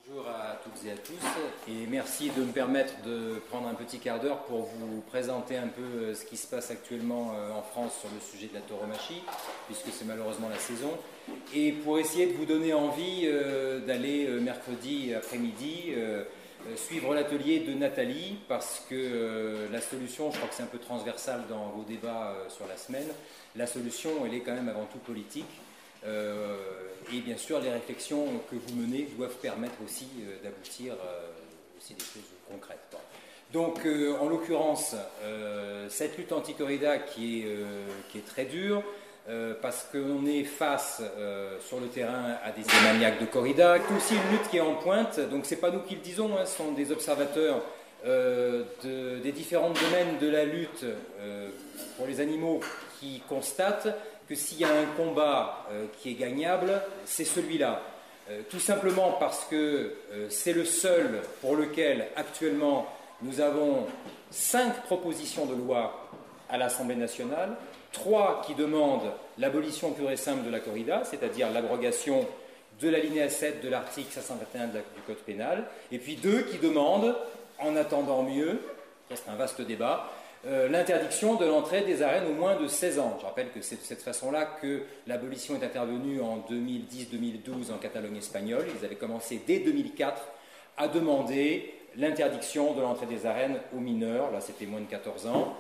Bonjour à toutes et à tous, et merci de me permettre de prendre un petit quart d'heure pour vous présenter un peu ce qui se passe actuellement en France sur le sujet de la tauromachie, puisque c'est malheureusement la saison, et pour essayer de vous donner envie d'aller mercredi après-midi suivre l'atelier de Nathalie, parce que la solution, je crois que c'est un peu transversal dans vos débats sur la semaine, la solution, elle est quand même avant tout politique. Et bien sûr, les réflexions que vous menez doivent permettre aussi d'aboutir aussi des choses concrètes. Donc, en l'occurrence, cette lutte anti-corrida qui est très dure, parce qu'on est face sur le terrain à des maniaques de corrida, c'est aussi une lutte qui est en pointe, donc c'est pas nous qui le disons, hein, ce sont des observateurs des différents domaines de la lutte pour les animaux qui constatent que s'il y a un combat qui est gagnable, c'est celui-là. Tout simplement parce que c'est le seul pour lequel actuellement nous avons 5 propositions de loi à l'Assemblée nationale, 3 qui demandent l'abolition pure et simple de la corrida, c'est-à-dire l'abrogation de l'alinéa 7 de l'article 521 du Code pénal, et puis 2 qui demandent, en attendant mieux, c'est un vaste débat, l'interdiction de l'entrée des arènes au moins de 16 ans. Je rappelle que c'est de cette façon-là que l'abolition est intervenue en 2010-2012 en Catalogne espagnole. Ils avaient commencé dès 2004 à demander l'interdiction de l'entrée des arènes aux mineurs, là c'était moins de 14 ans,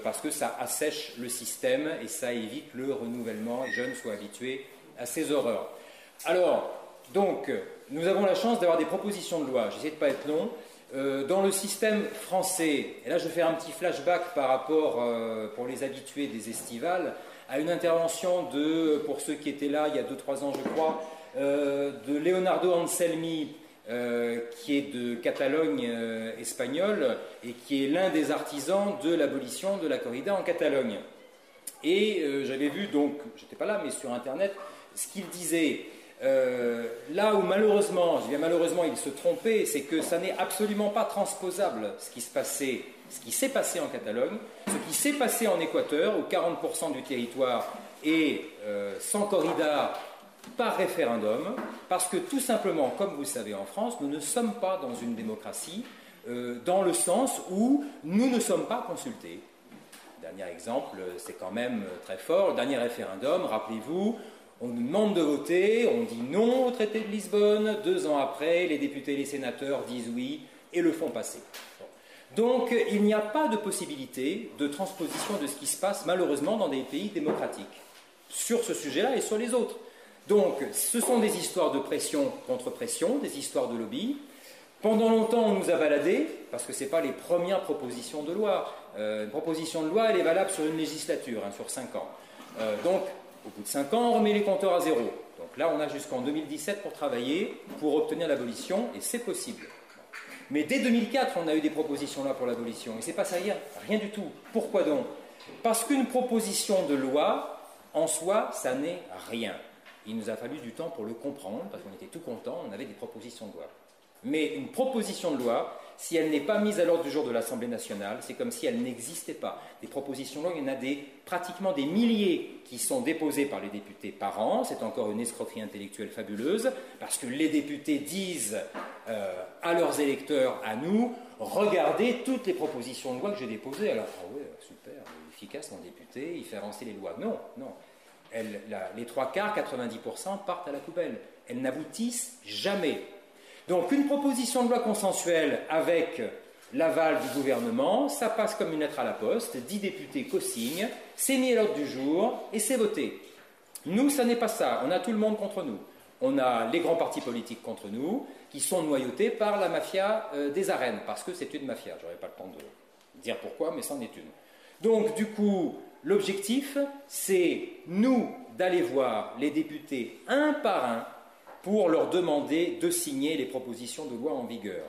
parce que ça assèche le système et ça évite le renouvellement, les jeunes soient habitués à ces horreurs. Alors, donc, nous avons la chance d'avoir des propositions de loi, j'essaie de ne pas être long. Dans le système français, et là je vais faire un petit flashback par rapport, pour les habitués des estivales, à une intervention pour ceux qui étaient là il y a 2-3 ans je crois, de Leonardo Anselmi, qui est de Catalogne espagnole, et qui est l'un des artisans de l'abolition de la corrida en Catalogne. Et j'avais vu, donc, j'étais pas là, mais sur internet, ce qu'il disait. Là où malheureusement, je dis malheureusement il se trompait, c'est que ça n'est absolument pas transposable ce qui s'est passé en Catalogne, ce qui s'est passé en Équateur, où 40% du territoire est sans corrida par référendum, parce que tout simplement, comme vous le savez en France, nous ne sommes pas dans une démocratie, dans le sens où nous ne sommes pas consultés. Dernier exemple, c'est quand même très fort, le dernier référendum, rappelez-vous, on nous demande de voter, on dit non au traité de Lisbonne, 2 ans après, les députés et les sénateurs disent oui et le font passer. Donc il n'y a pas de possibilité de transposition de ce qui se passe malheureusement dans des pays démocratiques, sur ce sujet-là et sur les autres. Donc ce sont des histoires de pression contre pression, des histoires de lobby. Pendant longtemps on nous a baladés, parce que ce n'est pas les premières propositions de loi. Une proposition de loi elle est valable sur une législature, hein, sur 5 ans. Donc au bout de 5 ans, on remet les compteurs à zéro. Donc là, on a jusqu'en 2017 pour travailler, pour obtenir l'abolition, et c'est possible. Mais dès 2004, on a eu des propositions là pour l'abolition, et c'est pas ça hier, rien du tout. Pourquoi donc? Parce qu'une proposition de loi, en soi, ça n'est rien. Il nous a fallu du temps pour le comprendre, parce qu'on était tout contents, on avait des propositions de loi. Mais une proposition de loi, si elle n'est pas mise à l'ordre du jour de l'Assemblée nationale, c'est comme si elle n'existait pas. Des propositions de loi, il y en a pratiquement des milliers qui sont déposées par les députés par an. C'est encore une escroquerie intellectuelle fabuleuse, parce que les députés disent à leurs électeurs, à nous, regardez toutes les propositions de loi que j'ai déposées. Alors, ah ouais, super, efficace mon député, il fait avancer les lois. Non, non. Les 3/4, 90% partent à la poubelle. Elles n'aboutissent jamais. Donc une proposition de loi consensuelle avec l'aval du gouvernement, ça passe comme une lettre à la poste, 10 députés co-signent, c'est mis à l'ordre du jour et c'est voté. Nous, ça n'est pas ça, on a tout le monde contre nous. On a les grands partis politiques contre nous, qui sont noyautés par la mafia des arènes, parce que c'est une mafia, j'aurais pas le temps de dire pourquoi, mais c'en est une. Donc du coup, l'objectif, c'est nous d'aller voir les députés un par un, pour leur demander de signer les propositions de loi en vigueur.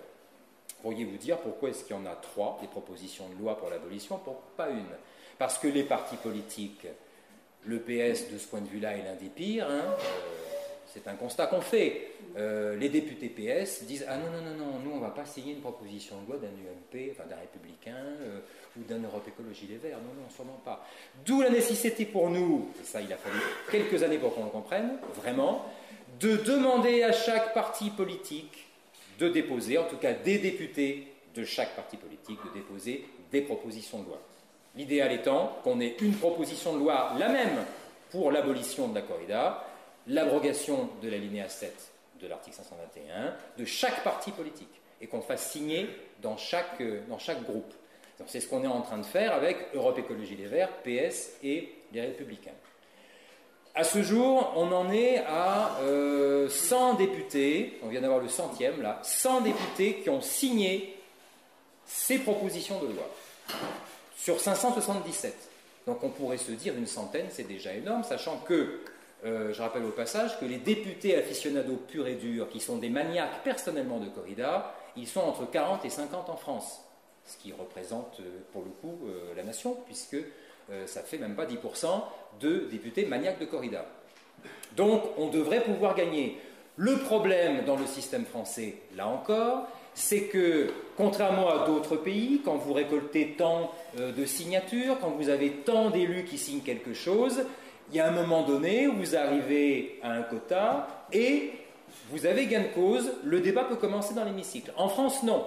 Pourriez-vous dire pourquoi est-ce qu'il y en a 3, des propositions de loi pour l'abolition, pour pas une? Parce que les partis politiques, le PS de ce point de vue-là est l'un des pires, hein, c'est un constat qu'on fait. Les députés PS disent « Ah non, non, non, non, nous on ne va pas signer une proposition de loi d'un UMP, enfin d'un Républicain ou d'un Europe Écologie Les Verts. Non, non, sûrement pas. » D'où la nécessité pour nous, et ça il a fallu quelques années pour qu'on le comprenne, vraiment, de demander à chaque parti politique de déposer, en tout cas des députés de chaque parti politique, de déposer des propositions de loi. L'idéal étant qu'on ait une proposition de loi, la même, pour l'abolition de la corrida, l'abrogation de l'alinéa 7 de l'article 521, de chaque parti politique, et qu'on fasse signer dans chaque groupe. C'est ce qu'on est en train de faire avec Europe Écologie Les Verts, PS et les Républicains. À ce jour, on en est à 100 députés, on vient d'avoir le 100e là, 100 députés qui ont signé ces propositions de loi, sur 577. Donc on pourrait se dire une centaine, c'est déjà énorme, sachant que, je rappelle au passage, que les députés aficionados purs et durs, qui sont des maniaques personnellement de corrida, ils sont entre 40 et 50 en France, ce qui représente pour le coup la nation, puisque ça fait même pas 10% de députés maniaques de corrida. Donc on devrait pouvoir gagner. Le problème dans le système français, là encore, c'est que, contrairement à d'autres pays, quand vous récoltez tant de signatures, quand vous avez tant d'élus qui signent quelque chose, il y a un moment donné où vous arrivez à un quota et vous avez gain de cause, le débat peut commencer dans l'hémicycle. En France, non.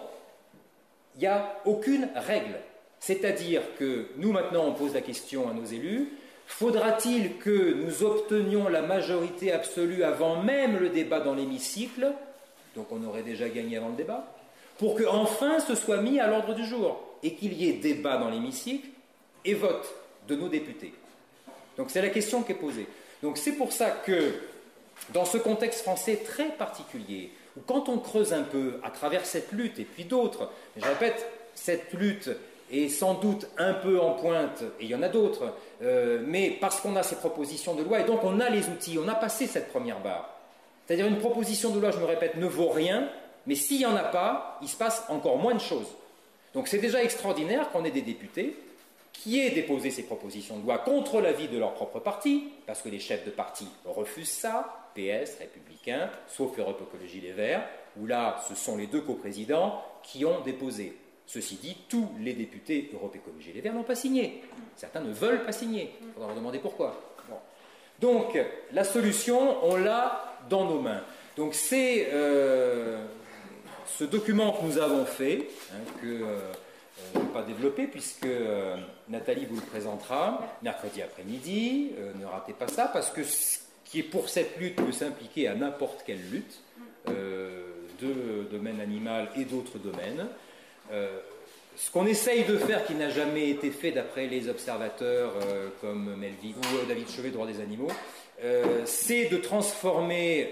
Il n'y a aucune règle. C'est-à-dire que nous, maintenant, on pose la question à nos élus, faudra-t-il que nous obtenions la majorité absolue avant même le débat dans l'hémicycle, donc on aurait déjà gagné avant le débat, pour qu'enfin ce soit mis à l'ordre du jour et qu'il y ait débat dans l'hémicycle et vote de nos députés. Donc c'est la question qui est posée. Donc c'est pour ça que, dans ce contexte français très particulier, où quand on creuse un peu à travers cette lutte et puis d'autres, je répète, cette lutte est sans doute un peu en pointe, et il y en a d'autres, mais parce qu'on a ces propositions de loi, et donc on a les outils, on a passé cette première barre. C'est-à-dire une proposition de loi, je me répète, ne vaut rien, mais s'il n'y en a pas, il se passe encore moins de choses. Donc c'est déjà extraordinaire qu'on ait des députés qui aient déposé ces propositions de loi contre l'avis de leur propre parti, parce que les chefs de parti refusent ça, PS, Républicains, sauf Europe Écologie Les Verts, où là, ce sont les deux coprésidents qui ont déposé. Ceci dit, tous les députés Europe Écologie Les Verts n'ont pas signé. Certains ne veulent pas signer. Il faudra leur demander pourquoi. Bon. Donc, la solution, on l'a dans nos mains. Donc, c'est ce document que nous avons fait, que je ne vais pas développer, puisque Nathalie vous le présentera mercredi après-midi. Ne ratez pas ça, parce que ce qui est pour cette lutte peut s'impliquer à n'importe quelle lutte, de domaine animal et d'autres domaines. Ce qu'on essaye de faire, qui n'a jamais été fait d'après les observateurs comme Melville ou David Chevet, droit des animaux, c'est de transformer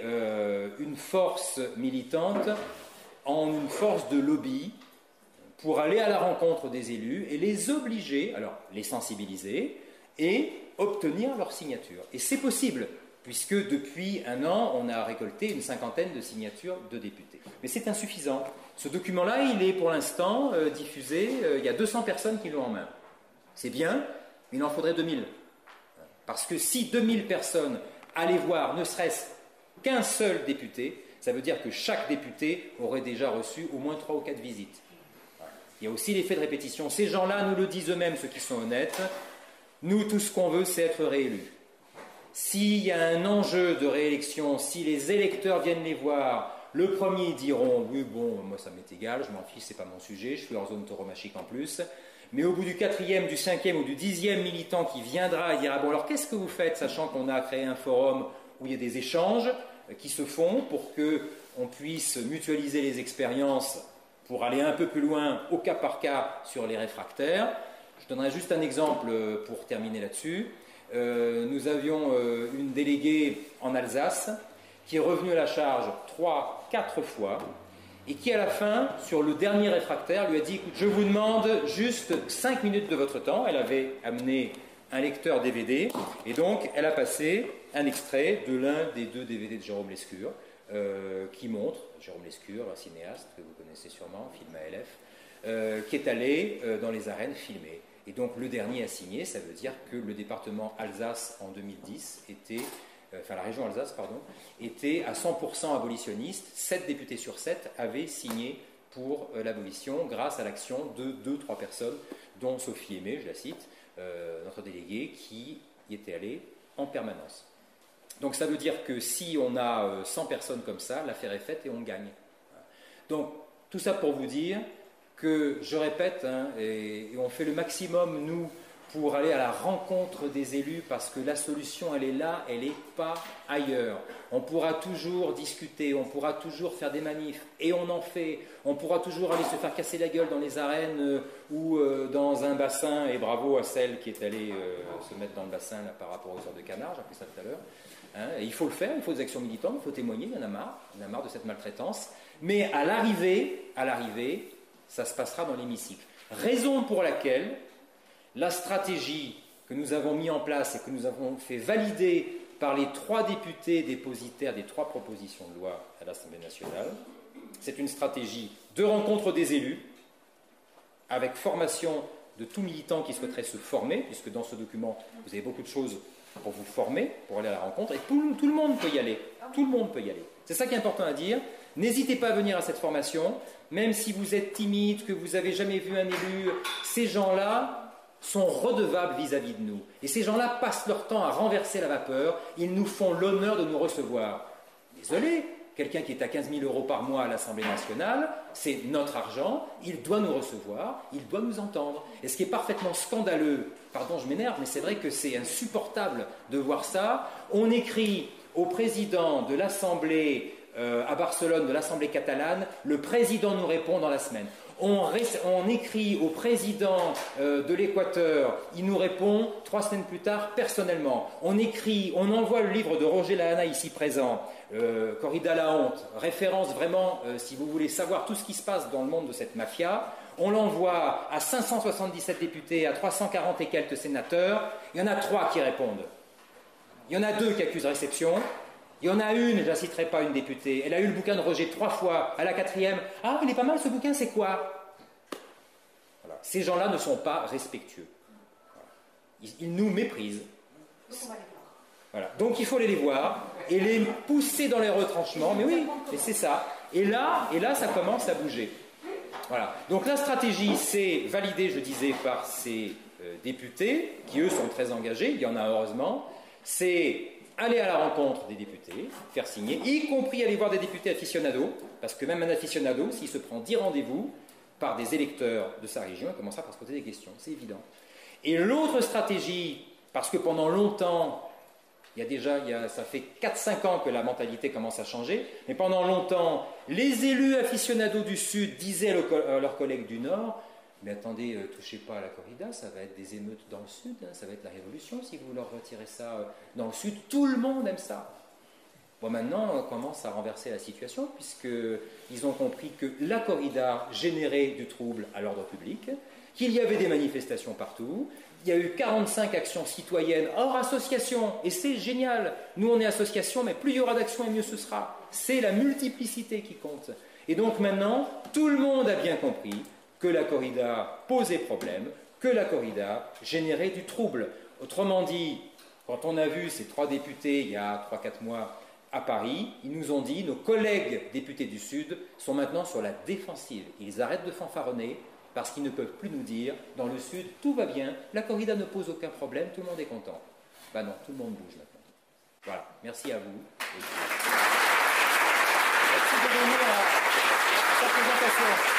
une force militante en une force de lobby pour aller à la rencontre des élus et les obliger, alors les sensibiliser et obtenir leur signature. Et c'est possible, puisque depuis un an, on a récolté une cinquantaine de signatures de députés. Mais c'est insuffisant. Ce document-là, il est pour l'instant diffusé, il y a 200 personnes qui l'ont en main. C'est bien, mais il en faudrait 2000. Parce que si 2000 personnes allaient voir ne serait-ce qu'un seul député, ça veut dire que chaque député aurait déjà reçu au moins 3 ou 4 visites. Il y a aussi l'effet de répétition. Ces gens-là nous le disent eux-mêmes, ceux qui sont honnêtes. Nous, tout ce qu'on veut, c'est être réélus. S'il y a un enjeu de réélection, si les électeurs viennent les voir, le premier, ils diront « Oui, bon, moi ça m'est égal, je m'en fiche, c'est pas mon sujet, je suis en zone tauromachique en plus. » Mais au bout du 4e, du 5e ou du 10e militant qui viendra et dira « Bon, alors qu'est-ce que vous faites, sachant qu'on a créé un forum où il y a des échanges qui se font pour qu'on puisse mutualiser les expériences pour aller un peu plus loin au cas par cas sur les réfractaires. » Je donnerai juste un exemple pour terminer là-dessus. Nous avions une déléguée en Alsace qui est revenue à la charge 3-4 fois et qui à la fin, sur le dernier réfractaire, lui a dit « Écoute, je vous demande juste 5 minutes de votre temps. » Elle avait amené un lecteur DVD et donc elle a passé un extrait de l'un des 2 DVD de Jérôme Lescure qui montre, Jérôme Lescure, un cinéaste que vous connaissez sûrement, film ALF, qui est allé dans les arènes filmer. Et donc le dernier a signé, ça veut dire que le département Alsace en 2010 était enfin la région Alsace, pardon, était à 100% abolitionniste. 7 députés sur 7 avaient signé pour l'abolition grâce à l'action de 2-3 personnes, dont Sophie Aimé, je la cite, notre déléguée, qui y était allée en permanence. Donc ça veut dire que si on a 100 personnes comme ça, l'affaire est faite et on gagne. Donc tout ça pour vous dire que, je répète, hein, et on fait le maximum, nous, pour aller à la rencontre des élus, parce que la solution, elle est là, elle n'est pas ailleurs. On pourra toujours discuter, on pourra toujours faire des manifs, et on en fait. On pourra toujours aller se faire casser la gueule dans les arènes ou dans un bassin, et bravo à celle qui est allée se mettre dans le bassin là, par rapport aux heures de canard, j'ai appris ça tout à l'heure. Hein, et il faut le faire, il faut des actions militantes, il faut témoigner, il y en a marre de cette maltraitance. Mais à l'arrivée, ça se passera dans l'hémicycle. Raison pour laquelle la stratégie que nous avons mise en place et que nous avons fait valider par les 3 députés dépositaires des 3 propositions de loi à l'Assemblée nationale, c'est une stratégie de rencontre des élus, avec formation de tout militant qui souhaiterait se former, puisque dans ce document, vous avez beaucoup de choses pour vous former, pour aller à la rencontre, et tout le monde peut y aller. Tout le monde peut y aller. C'est ça qui est important à dire. N'hésitez pas à venir à cette formation, même si vous êtes timide, que vous n'avez jamais vu un élu, ces gens-là sont redevables vis-à-vis de nous. Et ces gens-là passent leur temps à renverser la vapeur, ils nous font l'honneur de nous recevoir. Désolé, quelqu'un qui est à 15 000 € par mois à l'Assemblée nationale, c'est notre argent, il doit nous recevoir, il doit nous entendre. Et ce qui est parfaitement scandaleux, pardon je m'énerve, mais c'est vrai que c'est insupportable de voir ça, on écrit au président de l'Assemblée à Barcelone, de l'Assemblée catalane, le président nous répond dans la semaine. On écrit au président de l'Équateur, il nous répond 3 semaines plus tard personnellement. On envoie le livre de Roger Lahana ici présent, Corrida la honte, référence vraiment, si vous voulez savoir tout ce qui se passe dans le monde de cette mafia. On l'envoie à 577 députés, à 340 et quelques sénateurs. Il y en a 3 qui répondent. Il y en a 2 qui accusent réception. Il y en a une, je ne la citerai pas, une députée, elle a eu le bouquin de Roger 3 fois, à la 4e, « Ah, il est pas mal ce bouquin, c'est quoi ?» Voilà. Ces gens-là ne sont pas respectueux. Voilà. Ils nous méprisent. Voilà. Donc il faut aller les voir et les pousser dans les retranchements, mais oui, mais c'est ça. Et là, ça commence à bouger. Voilà. Donc la stratégie, c'est validée, je disais, par ces députés, qui eux sont très engagés, il y en a heureusement, c'est aller à la rencontre des députés, faire signer, y compris aller voir des députés aficionados, parce que même un aficionado, s'il se prend 10 rendez-vous par des électeurs de sa région, il commencera par se poser des questions, c'est évident. Et l'autre stratégie, parce que pendant longtemps, ça fait 4-5 ans que la mentalité commence à changer, mais pendant longtemps, les élus aficionados du Sud disaient à leurs collègues du Nord, mais attendez, touchez pas à la corrida, ça va être des émeutes dans le Sud, hein, ça va être la révolution si vous leur retirez ça dans le Sud. Tout le monde aime ça. Bon, maintenant, on commence à renverser la situation, puisqu'ils ont compris que la corrida générait du trouble à l'ordre public, qu'il y avait des manifestations partout, il y a eu 45 actions citoyennes hors association, et c'est génial. Nous, on est association, mais plus il y aura d'actions, et mieux ce sera. C'est la multiplicité qui compte. Et donc maintenant, tout le monde a bien compris que la corrida posait problème, que la corrida générait du trouble. Autrement dit, quand on a vu ces 3 députés il y a 3-4 mois à Paris, ils nous ont dit, nos collègues députés du Sud sont maintenant sur la défensive. Ils arrêtent de fanfaronner parce qu'ils ne peuvent plus nous dire, dans le Sud, tout va bien, la corrida ne pose aucun problème, tout le monde est content. Ben non, tout le monde bouge maintenant. Voilà, merci à vous. Merci de venir à cette présentation.